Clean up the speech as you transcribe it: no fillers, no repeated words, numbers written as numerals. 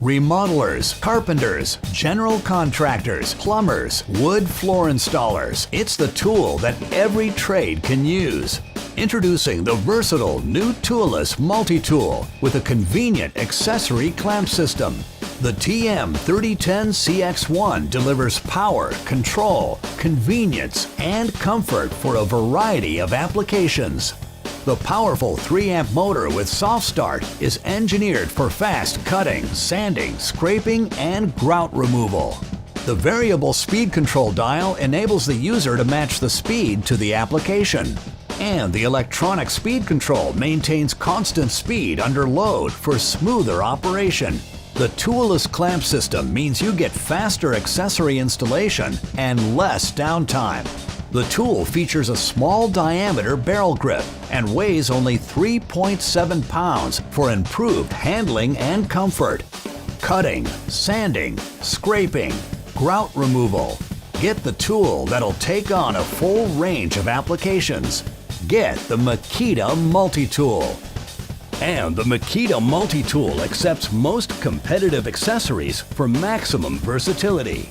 Remodelers, carpenters, general contractors, plumbers, wood floor installers. It's the tool that every trade can use. Introducing the versatile new toolless multi-tool with a convenient accessory clamp system. The TM3010CX1 delivers power, control, convenience, and comfort for a variety of applications. The powerful 3-amp motor with soft start is engineered for fast cutting, sanding, scraping, and grout removal. The variable speed control dial enables the user to match the speed to the application. And the electronic speed control maintains constant speed under load for smoother operation. The toolless clamp system means you get faster accessory installation and less downtime. The tool features a small diameter barrel grip and weighs only 3.7 pounds for improved handling and comfort. Cutting, sanding, scraping, grout removal. Get the tool that'll take on a full range of applications. Get the Makita Multi-Tool. And the Makita Multi-Tool accepts most competitive accessories for maximum versatility.